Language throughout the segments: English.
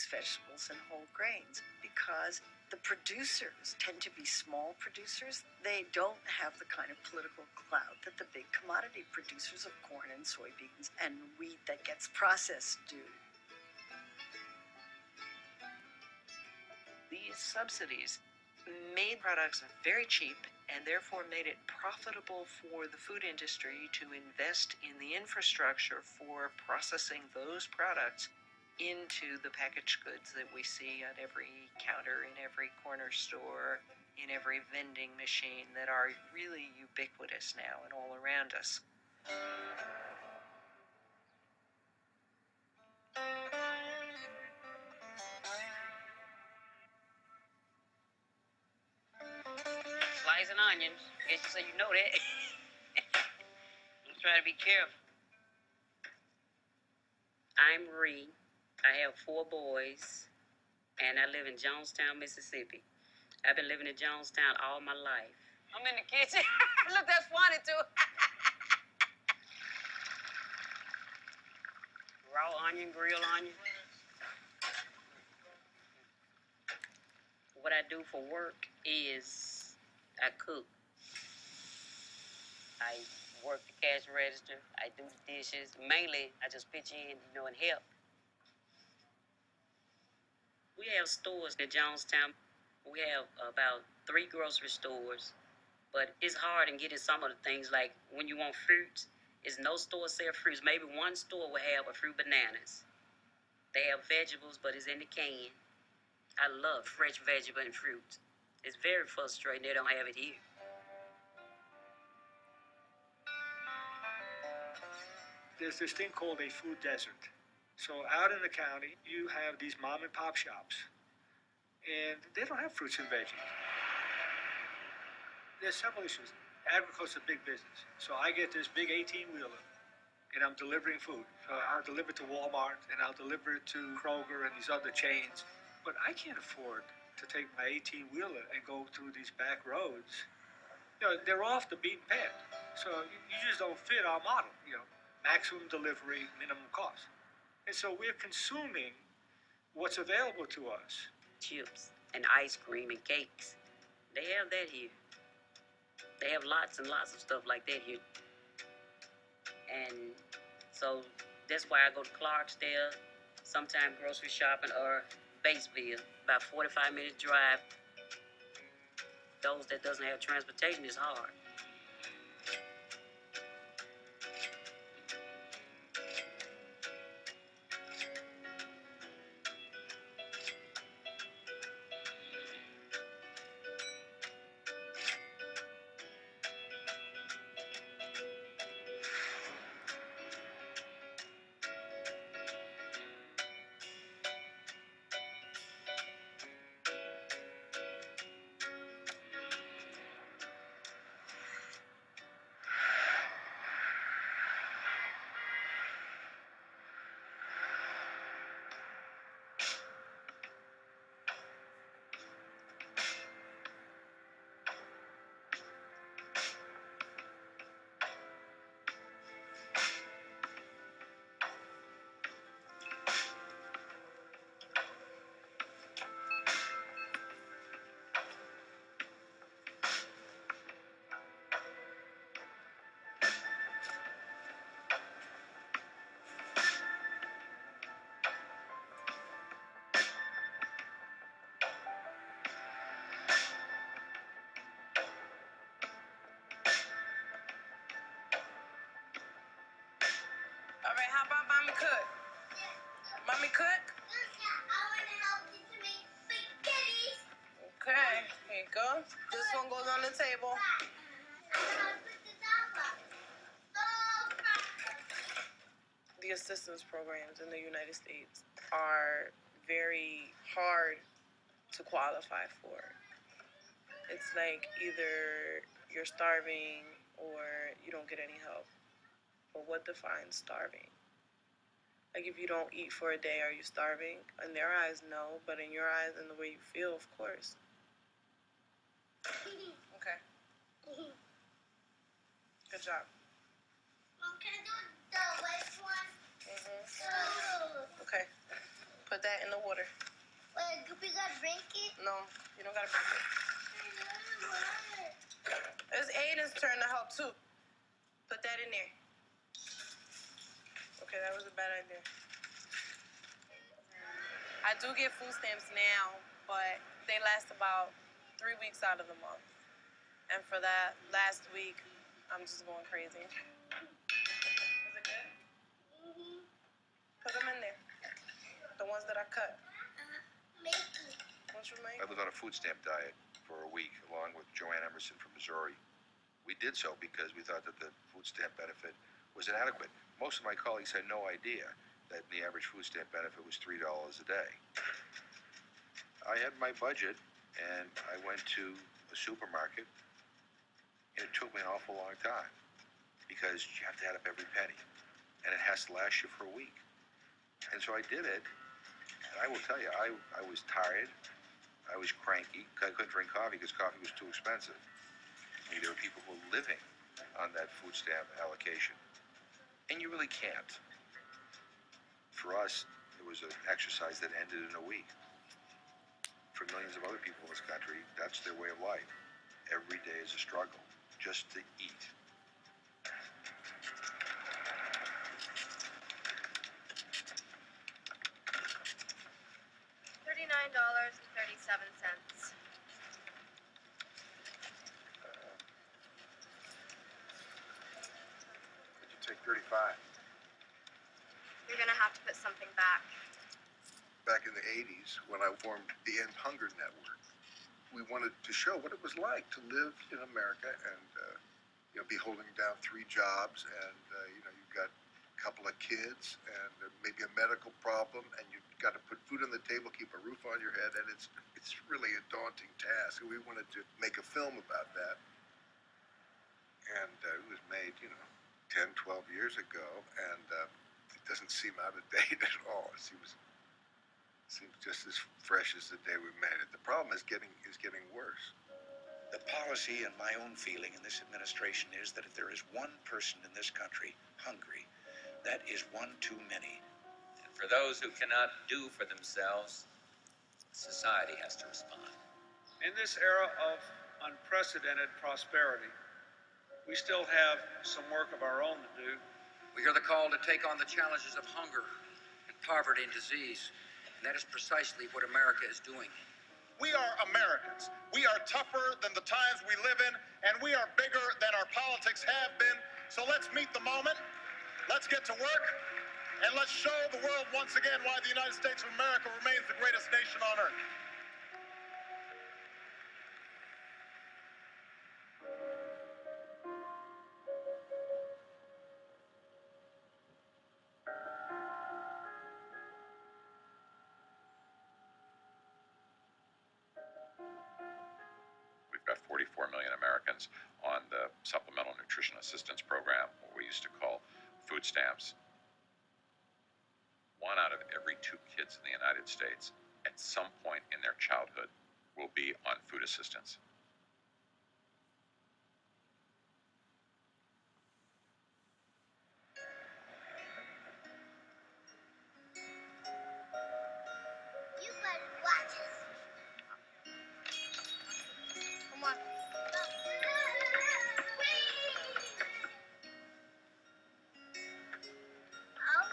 vegetables, and whole grains, because the producers tend to be small producers. They don't have the kind of political clout that the big commodity producers of corn and soybeans and wheat that gets processed do. These subsidies made products very cheap and therefore made it profitable for the food industry to invest in the infrastructure for processing those products into the packaged goods that we see at every counter, in every corner store, in every vending machine, that are really ubiquitous now and all around us. Slicing onions. Guess you say you know that. I'm trying to be careful. I'm Ree. I have 4 boys, and I live in Jonestown, Mississippi. I've been living in Jonestown all my life. I'm in the kitchen. Look, that's funny, too. Raw onion, grilled onion. What I do for work is I cook. I work the cash register. I do the dishes. Mainly, I just pitch in, and help. We have stores in Jonestown. We have about 3 grocery stores, but it's hard in getting some of the things. Like when you want fruits, there's no store sell fruits. Maybe one store will have a fruit bananas. They have vegetables, but it's in the can. I love fresh vegetable and fruit. It's very frustrating they don't have it here. There's this thing called a food desert. So out in the county, you have these mom and pop shops, and they don't have fruits and veggies. There's several issues. Agriculture is a big business. So I get this big 18-wheeler, and I'm delivering food. So I'll deliver it to Walmart, and I'll deliver it to Kroger and these other chains. But I can't afford to take my 18-wheeler and go through these back roads. They're off the beaten path. So you just don't fit our model, maximum delivery, minimum cost. And so we're consuming what's available to us. Chips and ice cream and cakes. They have that here. They have lots and lots of stuff like that here. And so that's why I go to Clarksdale, sometime grocery shopping, or Batesville, about 45 minutes drive. Those that doesn't have transportation is hard. All right, how about mommy cook? Mommy cook? I want to help you to make spaghetti. Okay, here you go. This one goes on the table. The assistance programs in the United States are very hard to qualify for. It's like either you're starving or you don't get any help. But what defines starving? Like if you don't eat for a day, are you starving? In their eyes, no. But in your eyes and the way you feel, of course. Okay. Good job. Mom, can I do the white one? Okay. Put that in the water. Wait, we gotta drink it? No, you don't gotta drink it. It's Aiden's turn to help too. Put that in there. Okay, that was a bad idea. I do get food stamps now, but they last about 3 weeks out of the month. And for that last week, I'm just going crazy. Is it good? Mm-hmm. Put them in there. The ones that I cut. Make it. What you make? I was on a food stamp diet for a week, along with Joanne Emerson from Missouri. We did so because we thought that the food stamp benefit was inadequate. Most of my colleagues had no idea that the average food stamp benefit was $3 a day. I had my budget, and I went to a supermarket, and it took me an awful long time because you have to add up every penny, and it has to last you for a week. And so I did it, and I will tell you, I was tired, I was cranky, I couldn't drink coffee because coffee was too expensive. I mean, there were people who were living on that food stamp allocation, and you really can't. For us, it was an exercise that ended in a week. For millions of other people in this country, that's their way of life. Every day is a struggle, just to eat. $39.37. Did you take 35? You're gonna have to put something back. Back in the 80s, when I formed the End Hunger Network, we wanted to show what it was like to live in America and be holding down 3 jobs, and you've got a couple of kids and maybe a medical problem, and you've got to put food on the table, keep a roof on your head, and it's really a daunting task. And we wanted to make a film about that, and it was made 10, 12 years ago, and it doesn't seem out of date at all. It seems just as fresh as the day we made it. The problem is getting worse. The policy and my own feeling in this administration is that if there is one person in this country hungry, that is one too many. And for those who cannot do for themselves, society has to respond. In this era of unprecedented prosperity, we still have some work of our own to do. We hear the call to take on the challenges of hunger and poverty and disease, and that is precisely what America is doing. We are Americans. We are tougher than the times we live in, and we are bigger than our politics have been. So let's meet the moment. Let's get to work, and let's show the world once again why the United States of America remains the greatest nation on earth. We've got 44 million Americans on the Supplemental Nutrition Assistance Program, what we used to call food stamps. 1 out of every 2 kids in the United States at some point in their childhood will be on food assistance. You better watch us. Come on. I'll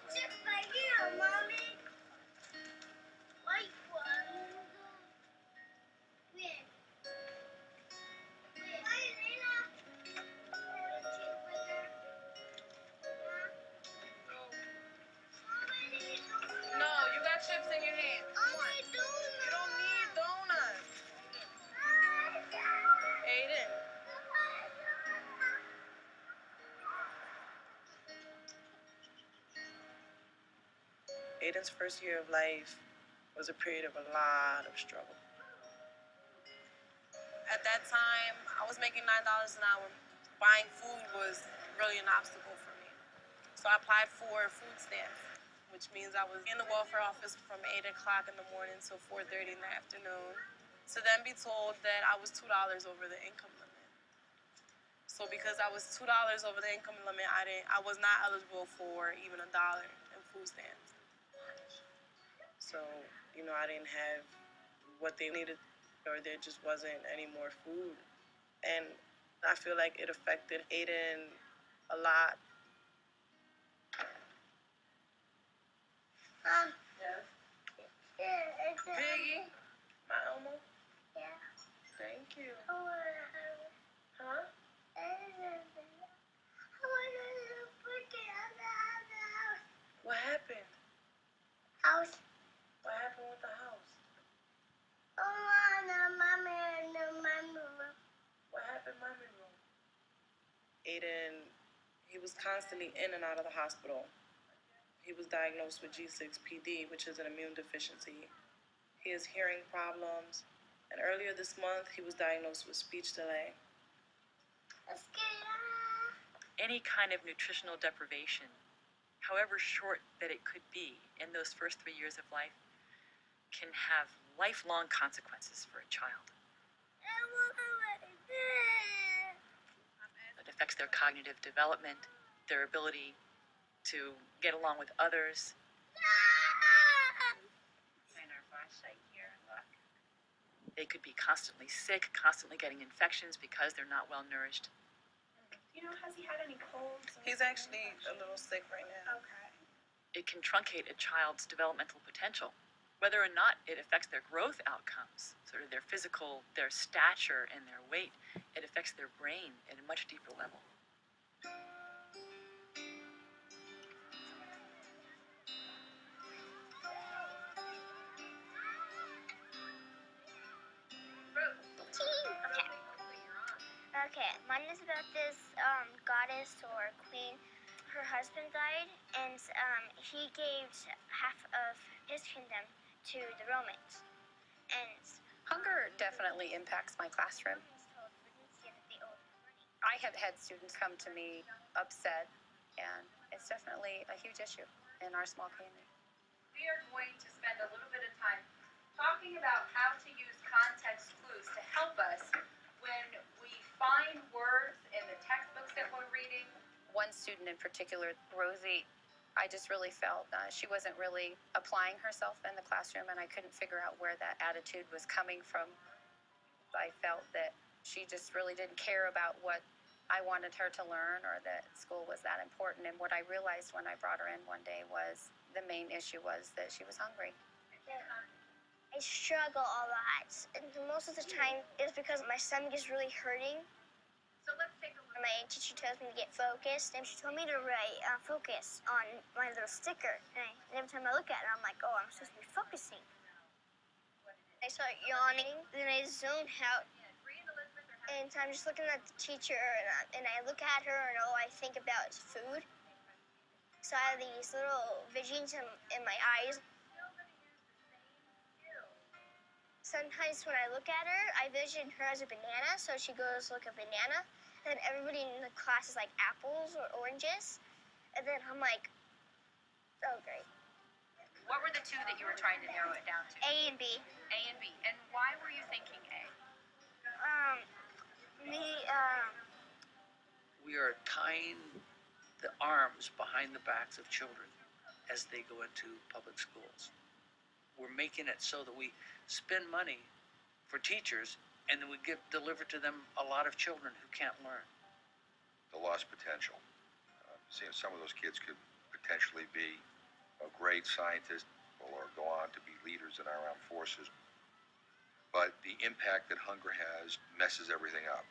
sit right here, Mommy. Like one. Where? Hi, Lena. No, you got chips in your hand. Come on. You don't need donuts. Aiden. Aiden's first year of life was a period of a lot of struggle. At that time, I was making $9 an hour. Buying food was really an obstacle for me. So I applied for food stamps, which means I was in the welfare office from 8 o'clock in the morning till 4:30 in the afternoon, to then be told that I was $2 over the income limit. So because I was $2 over the income limit, I was not eligible for even $1 in food stamps. So, I didn't have what they needed, or there just wasn't any more food. And I feel like it affected Aiden a lot. Piggy? My Elmo? Yeah. Thank you. I want to Huh? put it on the house. What happened? House. What happened with the house? Oh, no, mommy, no, mommy. What happened, mommy room? Aiden, he was constantly in and out of the hospital. He was diagnosed with G6PD, which is an immune deficiency. He has hearing problems. And earlier this month, he was diagnosed with speech delay. Any kind of nutritional deprivation, however short that it could be in those first 3 years of life, can have lifelong consequences for a child. It affects their cognitive development, their ability to get along with others. They could be constantly sick, constantly getting infections because they're not well nourished. Has he had any colds? He's actually a little sick right now. Okay. It can truncate a child's developmental potential. Whether or not it affects their growth outcomes, sort of their physical, their stature, and their weight, it affects their brain at a much deeper level. Okay, mine is about this goddess or queen. Her husband died, and he gave half of his kingdom to the Romans. And hunger definitely impacts my classroom. I have had students come to me upset, and it's definitely a huge issue in our small community. We are going to spend a little bit of time talking about how to use context clues to help us when we find words in the textbooks that we're reading. One student in particular, Rosie, I just really felt she wasn't really applying herself in the classroom, and I couldn't figure out where that attitude was coming from. I felt that she just really didn't care about what I wanted her to learn, or that school was that important. And what I realized when I brought her in one day was the main issue was that she was hungry. I struggle a lot, and most of the time it's because my stomach is really hurting. So let's take a look. My teacher tells me to get focused, and she told me to write focus on my little sticker. And every time I look at it, I'm like, oh, I'm supposed to be focusing. I start yawning, then I zone out. And I'm just looking at the teacher, and I look at her, and all I think about is food. So I have these little visions in my eyes. Sometimes when I look at her, I vision her as a banana, so she goes look at a banana. And then everybody in the class is like apples or oranges. And then I'm like, oh, great. What were the two that you were trying to narrow it down to? A and B. A and B. And why were you thinking A? We are tying the arms behind the backs of children as they go into public schools. We're making it so that we spend money for teachers, and then we deliver to them a lot of children who can't learn. The lost potential. Some of those kids could potentially be great scientists or go on to be leaders in our armed forces. But the impact that hunger has messes everything up.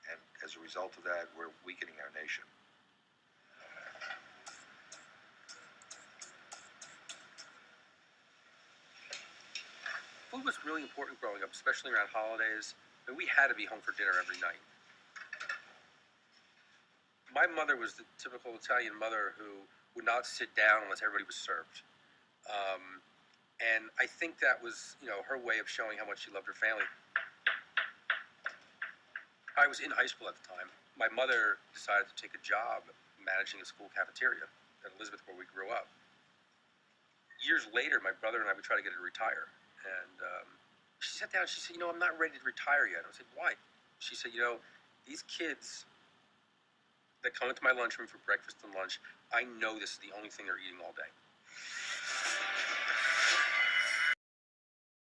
And as a result of that, we're weakening our nation. Food was really important growing up, especially around holidays, and we had to be home for dinner every night. My mother was the typical Italian mother who would not sit down unless everybody was served. And I think that was, her way of showing how much she loved her family. I was in high school at the time. My mother decided to take a job managing a school cafeteria at Elizabeth, where we grew up. Years later, my brother and I would try to get her to retire. And she sat down and she said, I'm not ready to retire yet. I said, why? She said, these kids that come into my lunchroom for breakfast and lunch, I know this is the only thing they're eating all day.